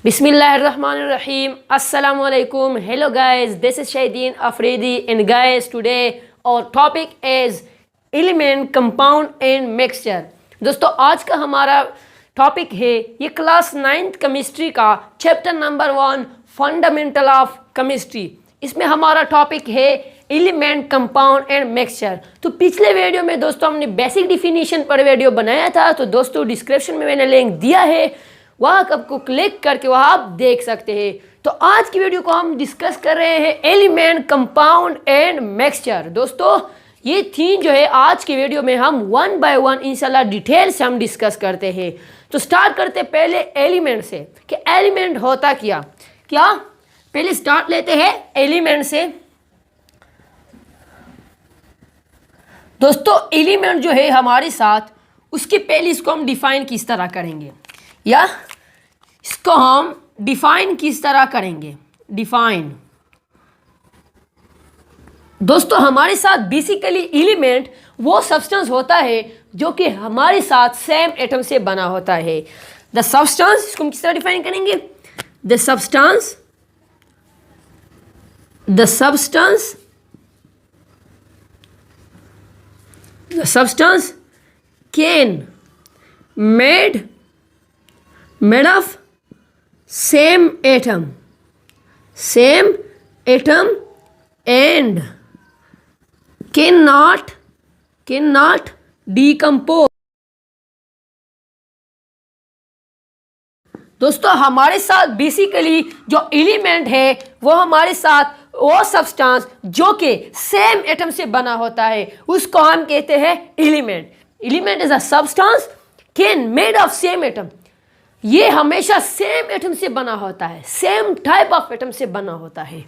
Bismillahirrahmanirrahim. Assalamualaikum. Hello guys, this is Shahdeen Afridi and guys today our topic is element, compound and mixture. दोस्तों आज का हमारा topic है ये class 9th chemistry का chapter number 1 fundamental of chemistry. इसमें हमारा टॉपिक है एलिमेंट, कंपाउंड एंड मिक्सचर। तो पिछले वीडियो में दोस्तों हमने बेसिक डिफिनीशन पर वीडियो बनाया था, तो दोस्तों डिस्क्रिप्शन में मैंने लिंक दिया है, वहाँ आपको क्लिक करके वहाँ आप देख सकते हैं। तो आज की वीडियो को हम डिस्कस कर रहे हैं एलिमेंट, कंपाउंड एंड मिक्सचर। दोस्तों ये थीम जो है आज की वीडियो में हम वन बाय वन इंशाल्लाह डिटेल से हम डिस्कस करते हैं। तो स्टार्ट करते हैं पहले एलिमेंट से कि एलिमेंट होता क्या पहले स्टार्ट लेते हैं एलिमेंट से। दोस्तों एलिमेंट जो है हमारे साथ, उसके पहले इसको हम डिफाइन किस तरह करेंगे या इसको हम डिफाइन किस तरह करेंगे। डिफाइन दोस्तों हमारे साथ बेसिकली एलिमेंट वो सब्सटेंस होता है जो कि हमारे साथ सेम एटम से बना होता है। द सब्सटेंस, इसको हम किस तरह डिफाइन करेंगे। The substance can made of same atom and cannot decompose। दोस्तों हमारे साथ बेसिकली जो एलिमेंट है वो हमारे साथ वो सब्सटेंस जो कि सेम एटम से बना होता है उसको हम कहते हैं element. Element is a substance can made of same atom, ये हमेशा सेम एटम से बना होता है, सेम टाइप ऑफ एटम से बना होता है।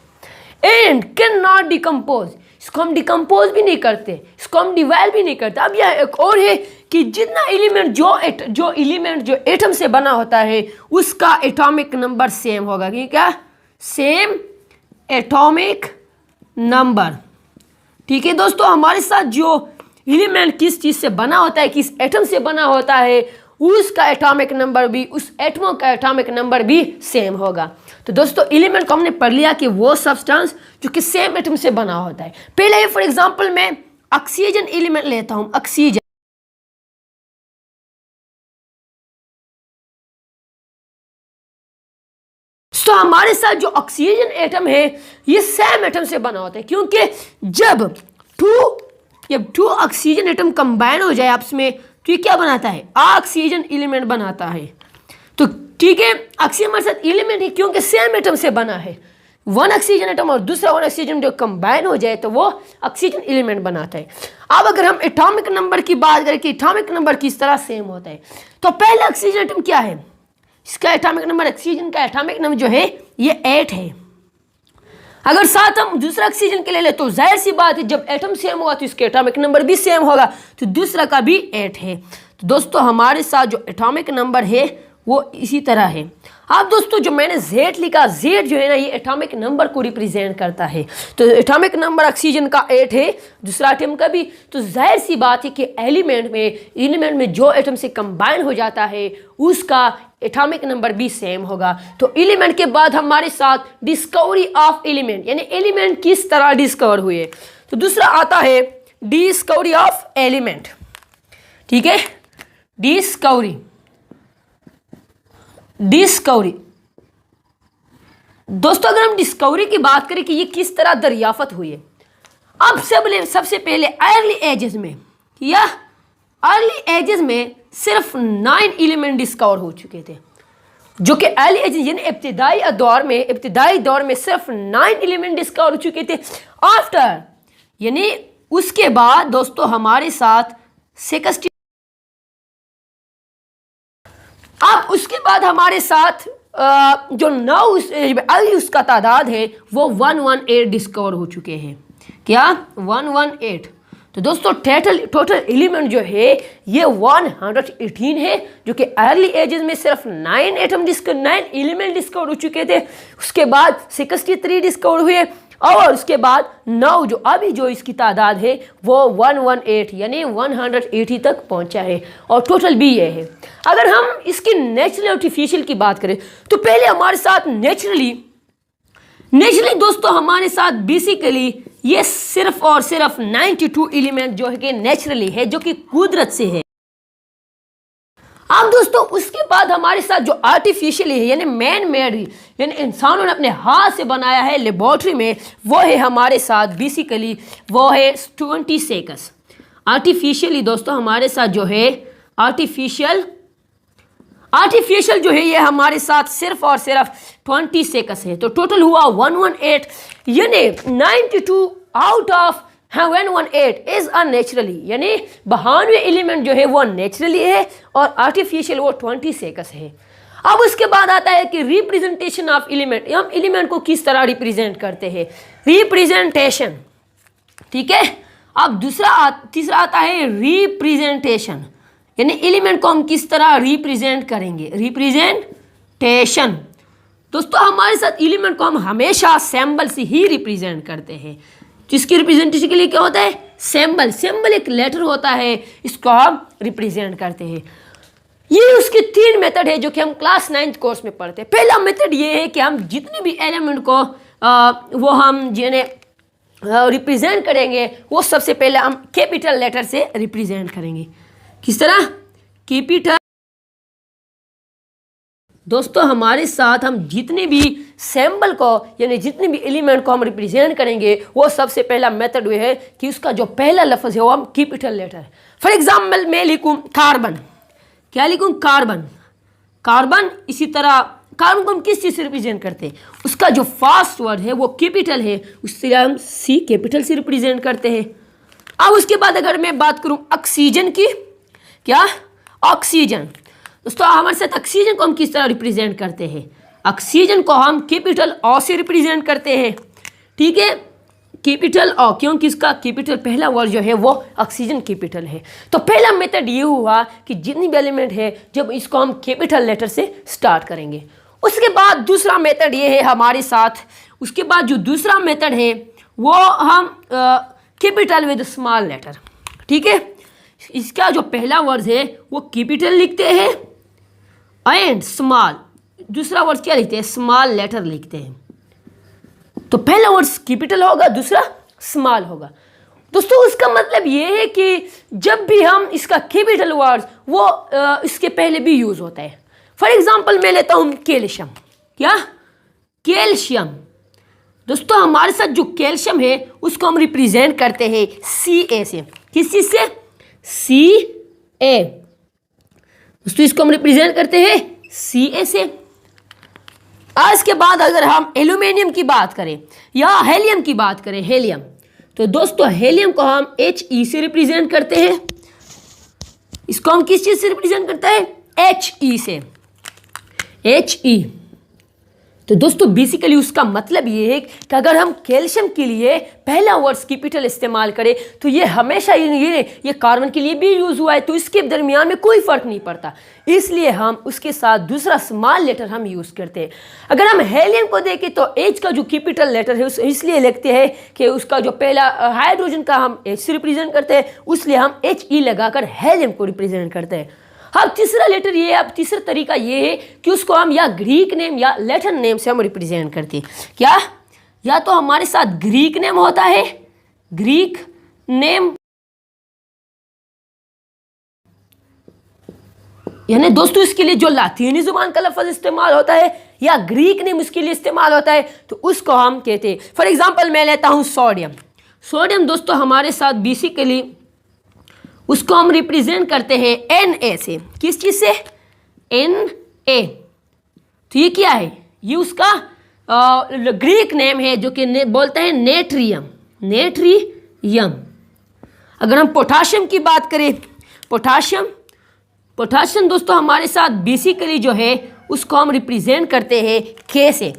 एंड कैन नॉट डिकम्पोज, इसको हम डिकम्पोज भी नहीं करते, इसको हम डिवाइड भी नहीं करते। अब यह एक और है कि जितना एलिमेंट जो एटम से बना होता है उसका एटॉमिक नंबर सेम होगा। क्या सेम एटॉमिक नंबर। ठीक है दोस्तों, हमारे साथ जो एलिमेंट किस चीज़ से बना होता है, किस एटम से बना होता है, उसका एटॉमिक नंबर भी, उस एटमों का एटॉमिक नंबर भी सेम होगा। तो दोस्तों एलिमेंट को हमने पढ़ लिया कि वो सब्सटेंस जो कि सेम एटम से बना होता है। पहले फॉर एग्जांपल मैं ऑक्सीजन एलिमेंट लेता हूं, ऑक्सीजन। तो हमारे साथ जो ऑक्सीजन एटम है ये सेम एटम से बना होता है, क्योंकि जब टू ऑक्सीजन एटम कंबाइन हो जाए आपस में तो ये क्या बनाता है, ऑक्सीजन एलिमेंट बनाता है। तो ठीक है, ऑक्सीजन हमारे साथ एलिमेंट है क्योंकि सेम एटम से बना है। वन ऑक्सीजन एटम और दूसरा वन ऑक्सीजन जो कंबाइन हो जाए तो वो ऑक्सीजन एलिमेंट बनाता है। अब अगर हम एटॉमिक नंबर की बात करें कि एटॉमिक नंबर किस तरह सेम होता है, तो पहला ऑक्सीजन एटम क्या है, इसका एटॉमिक नंबर, ऑक्सीजन का एटॉमिक नंबर जो है ये 8 है। अगर साथ हम दूसरा ऑक्सीजन के ले ले तो जाहिर सी बात है जब एटम सेम होगा तो इसके एटॉमिक नंबर भी सेम होगा, तो दूसरा का भी 8 है। तो दोस्तों हमारे साथ जो एटॉमिक नंबर है वो इसी तरह है। अब दोस्तों जो मैंने Z लिखा, Z जो है ना ये एटॉमिक नंबर को रिप्रेजेंट करता है। तो एटॉमिक नंबर ऑक्सीजन का 8 है, दूसरा एटम का भी। तो जाहिर सी बात है कि एलिमेंट में जो एटम से कंबाइन हो जाता है उसका एटॉमिक नंबर भी सेम होगा। तो एलिमेंट के बाद हमारे साथ डिस्कवरी ऑफ एलिमेंट, यानी एलिमेंट किस तरह डिस्कवर हुए। तो दूसरा आता है डिस्कवरी ऑफ एलिमेंट। ठीक है, डिस्कवरी दोस्तों अगर हम डिस्कवरी की बात करें कि ये किस तरह दरियाफत हुई है, अब सबसे पहले अर्ली एजेस में सिर्फ 9 एलिमेंट डिस्कवर हो चुके थे, जो कि अर्ली एजेस यानी इब्तिदाई दौर में सिर्फ 9 एलिमेंट डिस्कवर हो चुके थे। आफ्टर यानी उसके बाद दोस्तों हमारे साथ 60, अब उसके बाद हमारे साथ जो उसका तादाद है वो 118 डिस्कवर हो चुके हैं। क्या 118। तो दोस्तों टोटल एलिमेंट जो है ये 118 है, जो कि अर्ली एजेस में सिर्फ 9 एलिमेंट डिस्कवर हो चुके थे। उसके बाद 63 डिस्कवर हुए, और उसके बाद 9 जो अभी जो इसकी तादाद है वो 118 यानी 180 तक पहुंचा है और टोटल भी ये है। अगर हम इसकी नेचुरल आर्टिफिशियल की बात करें तो पहले हमारे साथ नेचुरली दोस्तों हमारे साथ बेसिकली ये सिर्फ और सिर्फ 92 एलिमेंट जो है कि नेचुरली है, जो कि कुदरत से है। अब दोस्तों उसके बाद हमारे साथ जो आर्टिफिशियली है यानी मैन मेड यानी इंसानों ने अपने हाथ से बनाया है लेबोरेटरी में, वो है हमारे साथ बेसिकली वो है 26। आर्टिफिशियली दोस्तों हमारे साथ जो है आर्टिफिशियल जो है ये हमारे साथ सिर्फ और सिर्फ 26 है। तो टोटल हुआ 118 यानी 92 आउट ऑफ 118 इज अननेचुरली यानी 92 एलिमेंट जो है वो नेचुरली है और आर्टिफिशियल वो 26 है। अब उसके बाद आता है कि रिप्रेजेंटेशन ऑफ एलिमेंट, हम एलिमेंट को किस तरह रिप्रेजेंट करते हैं, रिप्रेजेंटेशन। ठीक है, अब तीसरा आता है रिप्रेजेंटेशन यानी एलिमेंट को हम किस तरह रिप्रेजेंट करेंगे, रिप्रेजेंटेशन। दोस्तों हमारे साथ एलिमेंट को हम हमेशा सिंबल से ही रिप्रेजेंट करते हैं, जिसकी रिप्रेजेंटेशन के लिए क्या होता है, सिंबल एक लेटर होता है, इसको हम रिप्रेजेंट करते हैं। ये उसके 3 मेथड है जो कि हम क्लास 9th कोर्स में पढ़ते हैं। पहला मेथड ये है कि हम जितने भी एलिमेंट को वो हम जिन्हें रिप्रेजेंट करेंगे वो सबसे पहले हम कैपिटल लेटर से रिप्रेजेंट करेंगे। किस तरह, कैपिटल। दोस्तों हमारे साथ हम जितने भी सिंबल को यानी जितने भी एलिमेंट को हम रिप्रेजेंट करेंगे वो सबसे पहला मेथड ये है कि उसका जो पहला लफ्ज़ है वो हम कैपिटल लेटर। फॉर एग्जाम्पल मैं लिखूँ कार्बन, क्या लिखूँ, कार्बन। इसी तरह कार्बन को हम किस चीज़ से रिप्रेजेंट करते हैं, उसका जो फर्स्ट वर्ड है वो कैपिटल है, उससे हम सी कैपिटल से रिप्रेजेंट करते हैं। अब उसके बाद अगर मैं बात करूँ ऑक्सीजन की, क्या, ऑक्सीजन। दोस्तों हमारे साथ ऑक्सीजन को हम किस तरह रिप्रेजेंट करते हैं, ऑक्सीजन को हम कैपिटल ओ से रिप्रेजेंट करते हैं। ठीक है, कैपिटल ओ, क्योंकि इसका कैपिटल पहला वर्ड जो है वो ऑक्सीजन कैपिटल है। तो पहला मेथड ये हुआ कि जितनी भी एलिमेंट है जब इसको हम कैपिटल लेटर से स्टार्ट करेंगे। उसके बाद दूसरा मेथड ये है हमारे साथ, उसके बाद जो दूसरा मेथड है वो हम कैपिटल विद स्मॉल लेटर। ठीक है, इसका जो पहला वर्ड है वो कैपिटल लिखते हैं एंड स्मॉल, दूसरा वर्ड क्या लिखते हैं, स्मॉल लेटर लिखते हैं। तो पहला वर्ड कैपिटल होगा, दूसरा स्मॉल होगा। दोस्तों उसका मतलब ये है कि जब भी हम इसका कैपिटल वर्ड वो इसके पहले भी यूज होता है। फॉर एग्जांपल मैं लेता हूँ कैल्शियम, क्या, कैल्शियम। दोस्तों हमारे साथ जो कैल्शियम है उसको हम रिप्रेजेंट करते हैं Ca से, किस चीज से, Ca। दोस्तों इसको हम रिप्रेजेंट करते हैं Ca से। आज के बाद अगर हम एल्यूमिनियम की बात करें या हेलियम की बात करें, हेलियम, तो दोस्तों हेलियम को हम He से रिप्रेजेंट करते हैं। इसको हम किस चीज से रिप्रेजेंट करते हैं, He से, He। तो दोस्तों बेसिकली उसका मतलब ये है कि अगर हम कैल्शियम के लिए पहला वर्ड कैपिटल इस्तेमाल करें तो ये हमेशा ये कार्बन के लिए भी यूज हुआ है, तो इसके दरमियान में कोई फर्क नहीं पड़ता, इसलिए हम उसके साथ दूसरा स्मॉल लेटर हम यूज करते हैं। अगर हम हेलियम को देखें तो H का जो कैपिटल लेटर है इसलिए लिखते हैं कि उसका जो पहला हाइड्रोजन का हम H से रिप्रेजेंट करते हैं, इसलिए हम He लगाकर हेलियम को रिप्रेजेंट करते हैं। अब तीसरा लेटर ये है, अब तीसरा तरीका ये है कि उसको हम या ग्रीक नेम या लैटिन नेम से हम रिप्रेजेंट करते हैं। क्या, या तो हमारे साथ ग्रीक नेम होता है, ग्रीक नेम, यानी दोस्तों इसके लिए जो लातीनी जुबान का लफ्ज इस्तेमाल होता है या ग्रीक नेम उसके लिए इस्तेमाल होता है, तो उसको हम कहते हैं। फॉर एग्जाम्पल मैं लेता हूं सोडियम। दोस्तों हमारे साथ बेसिकली उसको हम रिप्रेजेंट करते हैं Na से, किस चीज से, Na। तो ये क्या है, ये उसका ग्रीक नेम है जो कि बोलते हैं नेट्रियम। अगर हम पोटाशियम की बात करें, पोटाशियम दोस्तों हमारे साथ बेसिकली जो है उसको हम रिप्रेजेंट करते हैं K से।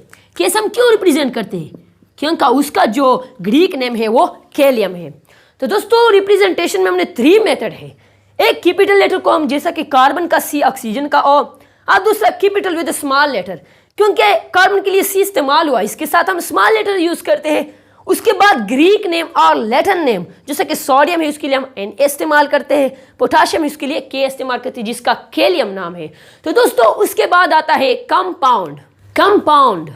हम क्यों रिप्रेजेंट करते हैं, क्योंकि उसका जो ग्रीक नेम है वो कैलियम है। तो दोस्तों रिप्रेजेंटेशन में हमने 3 मेथड है, एक कैपिटल लेटर को हम जैसा कि कार्बन का C, ऑक्सीजन का O, अब दूसरा कैपिटल विद स्मॉल लेटर, क्योंकि कार्बन के लिए C इस्तेमाल हुआ इसके साथ हम स्मॉल लेटर यूज करते हैं, उसके बाद ग्रीक नेम और लैटिन नेम, जैसे कि सोडियम है उसके लिए हम Na इस्तेमाल करते हैं, पोटाशियम है उसके लिए K इस्तेमाल करते हैं जिसका कैलियम नाम है। तो दोस्तों उसके बाद आता है कंपाउंड। कंपाउंड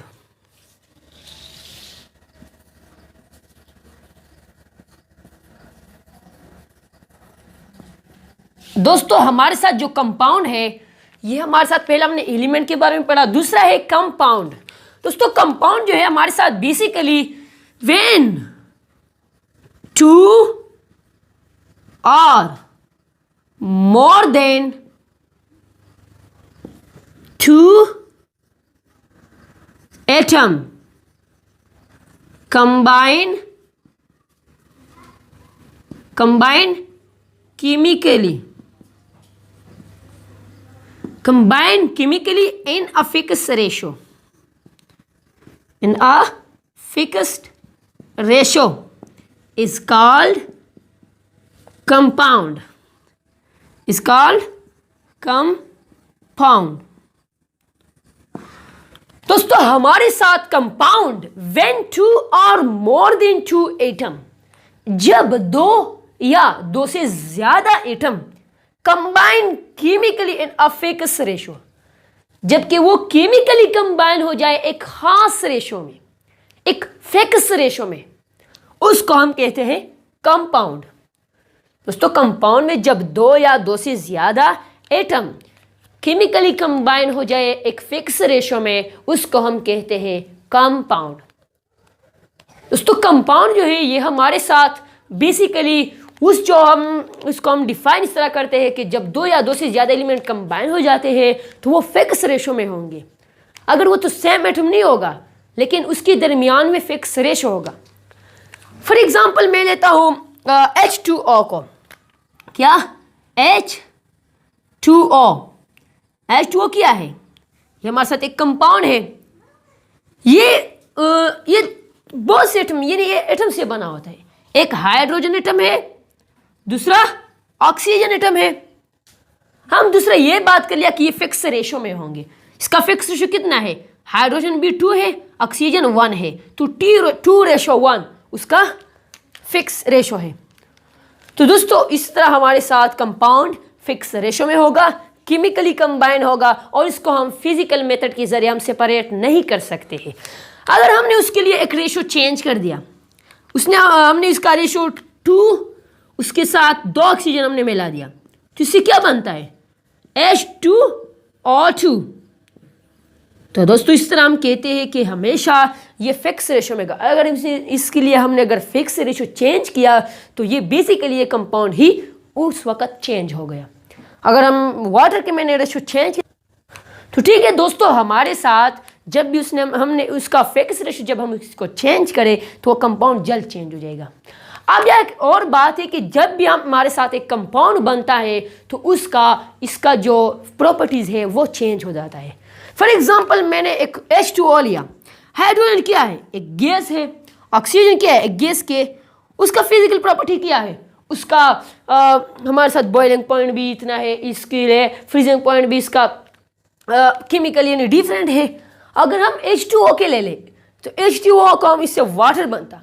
दोस्तों हमारे साथ जो कंपाउंड है ये हमारे साथ पहले हमने एलिमेंट के बारे में पढ़ा, दूसरा है कंपाउंड। दोस्तों कंपाउंड जो है हमारे साथ basically when two or more than two atom combine chemically in a fixed ratio. In a fixed ratio is called compound. Is called compound. दोस्तों हमारे साथ compound when two or more than two atom, जब दो या दो से ज्यादा atom combine chemically in a fix ratio, जबकि वो केमिकली कंबाइन हो जाए एक खास रेशो में, एक फिक्स रेशो में, उसको हम कहते हैं कंपाउंड। दोस्तों कंपाउंड में जब दो या दो से ज्यादा एटम केमिकली कंबाइन हो जाए एक फिक्स रेशो में, उसको हम कहते हैं कंपाउंड। दोस्तों कंपाउंड जो है ये हमारे साथ बेसिकली उसको हम डिफाइन इस तरह करते हैं कि जब दो या दो से ज़्यादा एलिमेंट कंबाइन हो जाते हैं तो वो फिक्स रेशो में होंगे। अगर वो तो सेम एटम नहीं होगा लेकिन उसके दरमियान में फिक्स रेशो होगा। फॉर एग्जांपल मैं लेता हूँ H2O को। क्या? H2O क्या है? ये हमारे साथ एक कंपाउंड है। ये बहुत से एटम, यानी ये एटम से बना होता है। एक हाइड्रोजन एटम है, दूसरा ऑक्सीजन एटम है। हम दूसरा ये बात कर लिया कि ये फिक्स रेशो में होंगे। इसका फिक्स रेशो कितना है? हाइड्रोजन भी 2 है, ऑक्सीजन 1 है, तो 2:1 उसका फिक्स रेशो है। तो दोस्तों इस तरह हमारे साथ कंपाउंड फिक्स रेशो में होगा, केमिकली कंबाइन होगा और इसको हम फिजिकल मेथड के जरिए हम सेपरेट नहीं कर सकते हैं। अगर हमने उसके लिए एक रेशो चेंज कर दिया, हमने इसका रेशो 2 उसके साथ 2 ऑक्सीजन हमने मिला दिया, तो इससे क्या बनता है? H2O2। तो दोस्तों इस तरह हम कहते हैं कि हमेशा ये फिक्स रेशो में, अगर इसके लिए हमने अगर फिक्स रेशो चेंज किया तो ये बेसिकली ये कंपाउंड ही उस वक्त चेंज हो गया। अगर हम वाटर के मैंने रेशो चेंज किया तो ठीक है दोस्तों, हमारे साथ जब भी हमने उसका फिक्स रेशो जब हम इसको चेंज करें तो वो कंपाउंड जल्द चेंज हो जाएगा। अब यह एक और बात है कि जब भी हमारे साथ एक कंपाउंड बनता है तो इसका जो प्रॉपर्टीज़ है वो चेंज हो जाता है। फॉर एग्जांपल मैंने एक H2O लिया। हाइड्रोजन क्या है? एक गैस है। ऑक्सीजन क्या है? एक गैस के। उसका फिजिकल प्रॉपर्टी क्या है? उसका हमारे साथ बॉइलिंग पॉइंट भी इतना है, इसके लिए फ्रीजिंग पॉइंट भी इसका केमिकली यानी डिफरेंट है। अगर हम H2O के ले लें तो H2O को हम इससे वाटर बनता।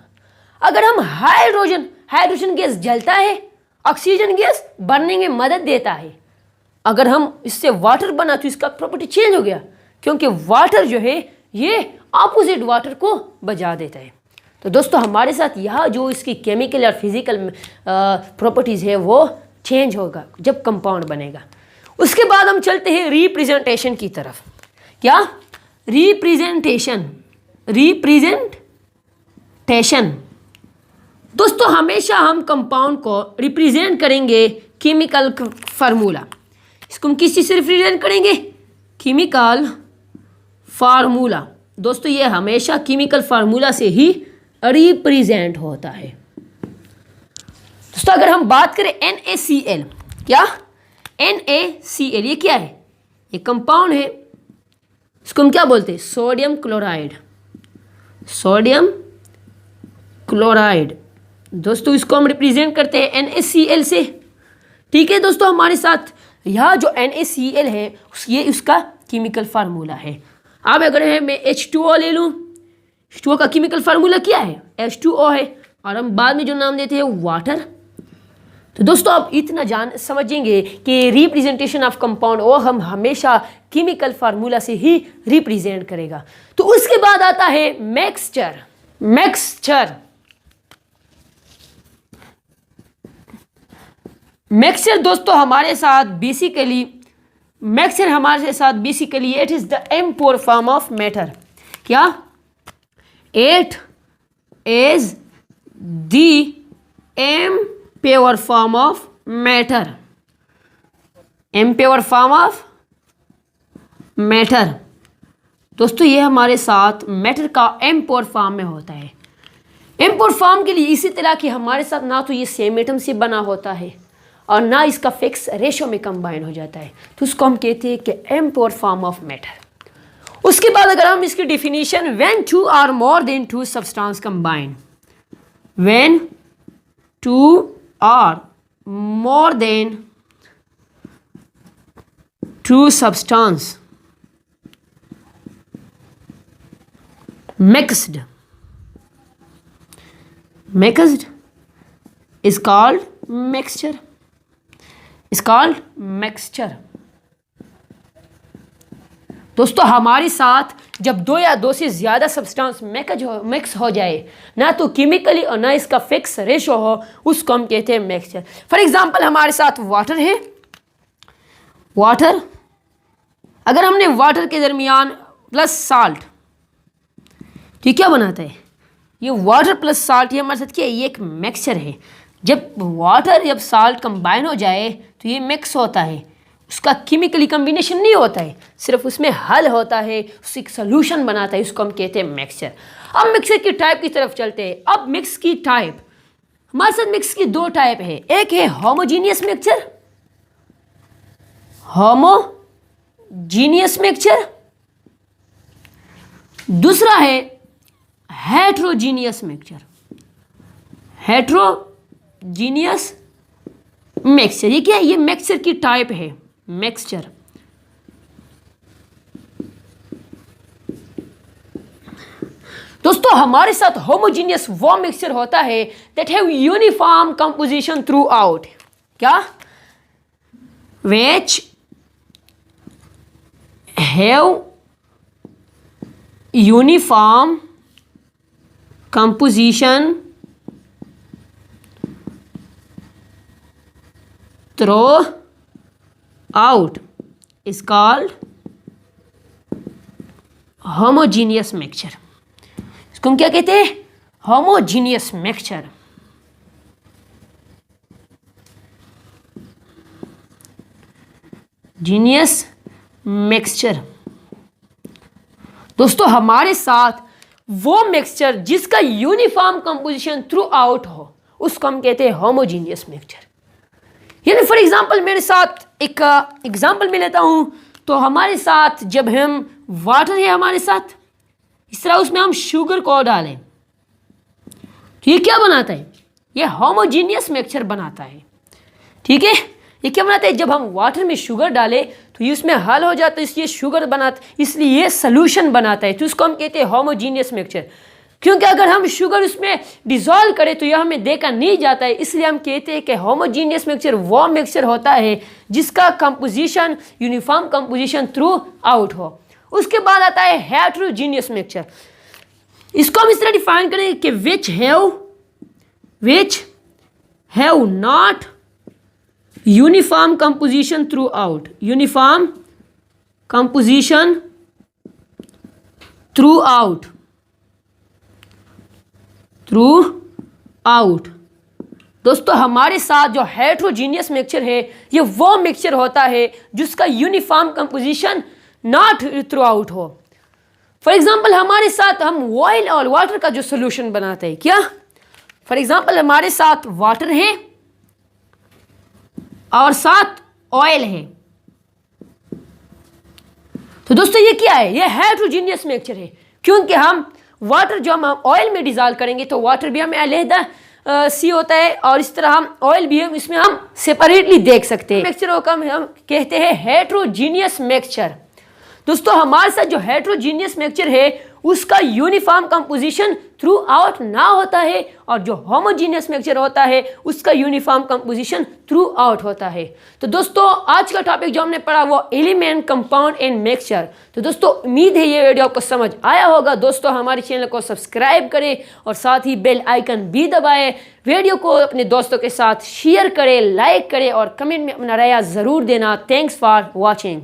अगर हम हाइड्रोजन गैस जलता है, ऑक्सीजन गैस बनने में मदद देता है। अगर हम इससे वाटर बना तो इसका प्रॉपर्टी चेंज हो गया, क्योंकि वाटर जो है ये ऑपोजिट वाटर को बजा देता है। तो दोस्तों हमारे साथ यहाँ जो इसकी केमिकल और फिजिकल प्रॉपर्टीज़ है वो चेंज होगा जब कंपाउंड बनेगा। उसके बाद हम चलते हैं रिप्रेजेंटेशन की तरफ। क्या? रिप्रेजेंटेशन। दोस्तों हमेशा हम कंपाउंड को रिप्रेजेंट करेंगे केमिकल फार्मूला। इसको हम किस चीज़ से रिप्रेजेंट करेंगे? Chemical formula. दोस्तों ये हमेशा केमिकल फार्मूला से ही रिप्रेजेंट होता है। दोस्तों अगर हम बात करें NaCl, क्या? NaCl ये क्या है? ये कंपाउंड है। इसको हम क्या बोलते हैं? Sodium chloride. दोस्तों इसको हम रिप्रेजेंट करते हैं NaCl से। ठीक है दोस्तों, हमारे साथ यहाँ जो NaCl है ये उसका केमिकल फार्मूला है। अब अगर मैं H2O ले लूँ, H2O का केमिकल फार्मूला क्या है? H2O है, और हम बाद में जो नाम देते हैं वाटर। तो दोस्तों आप इतना जान समझेंगे कि रिप्रेजेंटेशन ऑफ कंपाउंड वो हम हमेशा केमिकल फार्मूला से ही रिप्रेजेंट करेगा। तो उसके बाद आता है मिक्सचर। मिक्सचर दोस्तों हमारे साथ basically it is the impure form of matter. क्या? It is the impure form of matter. Impure form of matter दोस्तों ये हमारे साथ मैटर का इम्प्योर फॉर्म में होता है। इम्प्योर फॉर्म के लिए इसी तरह कि हमारे साथ ना तो ये सेम एटम से बना होता है और ना इसका फिक्स रेशो में कंबाइन हो जाता है, तो उसको हम कहते हैं कि इम्प्योर फॉर्म ऑफ मैटर। उसके बाद अगर हम इसकी definition, when two or more than two substance combine, when two or more than two substance mixed is called mixture. दोस्तों हमारे साथ जब दो या दो से ज्यादा सब्सटेंस मिक्स हो जाए, ना तो केमिकली और ना इसका फिक्स रेशो हो, उसको हम कहते हैं मिक्सचर। फॉर एग्जांपल हमारे साथ वाटर है। वाटर, अगर हमने वाटर के दरमियान प्लस साल्ट, तो ये क्या बनाता है? ये वाटर प्लस साल्ट, ये हमारे साथ क्या है? ये एक मिक्सचर है। जब साल्ट कंबाइन हो जाए तो ये मिक्स होता है, उसका केमिकली कम्बिनेशन नहीं होता है, सिर्फ उसमें हल होता है, उससे एक सोल्यूशन बनाता है, उसको हम कहते हैं मिक्सचर। अब मिक्सचर की टाइप की तरफ चलते हैं। अब मिक्स की टाइप, हमारे साथ मिक्स की दो टाइप है। एक है होमोजीनियस मिक्सचर, दूसरा है हेट्रोजीनियस मिक्सचर। ये क्या है? ये मिक्सचर की टाइप है। मिक्सचर दोस्तों हमारे साथ होमोजीनियस वो मिक्सचर होता है that have uniform composition through out. क्या? which have uniform composition throughout is called homogeneous mixture। इसको हम क्या कहते हैं? homogeneous mixture। जीनियस मिक्सचर दोस्तों हमारे साथ वो मिक्सचर जिसका यूनिफॉर्म कंपोजिशन थ्रू आउट हो, उसको हम कहते हैं होमोजीनियस मिक्सचर। यानी फॉर एग्जांपल मेरे साथ एक एग्जांपल में लेता हूं, तो हमारे साथ जब हम वाटर है हमारे साथ, इस तरह उसमें हम शुगर को डालें, तो ये क्या बनाता है? ये होमोजीनियस मिक्सचर बनाता है। ठीक है, ये क्या बनाता है? जब हम वाटर में शुगर डालें तो ये उसमें हल हो जाता है, इसलिए शुगर बनाता, इसलिए ये सोल्यूशन बनाता है, तो उसको हम कहते हैं होमोजीनियस मिक्सचर। क्योंकि अगर हम शुगर उसमें डिसॉल्व करें तो यह हमें देखा नहीं जाता है, इसलिए हम कहते हैं कि होमोजीनियस मिक्सचर वो मिक्सचर होता है जिसका composition uniform composition through out हो। उसके बाद आता है हेटेरोजीनियस मिक्सचर। इसको हम इस तरह डिफाइन करेंगे कि which have not uniform composition through out. Uniform composition through out दोस्तों हमारे साथ जो हेटेरोजीनियस मिक्सचर है, ये वो मिक्सचर होता है जिसका uniform composition not through out हो। फॉर एग्जांपल हमारे साथ हम ऑयल और वाटर का जो सोल्यूशन बनाते हैं, क्या? फॉर एग्जांपल हमारे साथ वाटर है और साथ ऑयल है, तो दोस्तों ये क्या है? ये हेटेरोजीनियस मिक्सचर है, क्योंकि हम वाटर जो हम ऑयल में डिसॉल्व करेंगे तो वाटर भी हमें अलहदा सी होता है, और इस तरह हम ऑयल भी इसमें हम सेपरेटली देख सकते हैं। मिक्सचर को हम कहते हैं हेटेरोजीनियस मिक्सचर। दोस्तों हमारे साथ जो हेटेरोजीनियस मिक्सचर है उसका यूनिफॉर्म कंपोजिशन थ्रू आउट ना होता है, और जो होमोजीनियस मिक्सचर होता है उसका यूनिफॉर्म कंपोजिशन थ्रू आउट होता है। तो दोस्तों आज का टॉपिक जो हमने पढ़ा वो एलिमेंट, कंपाउंड एंड मिक्सचर। तो दोस्तों उम्मीद है ये वीडियो आपको समझ आया होगा। दोस्तों हमारे चैनल को सब्सक्राइब करें और साथ ही बेल आइकन भी दबाएं। वीडियो को अपने दोस्तों के साथ शेयर करें, लाइक करें और कमेंट में अपना राय ज़रूर देना। Thanks for watching.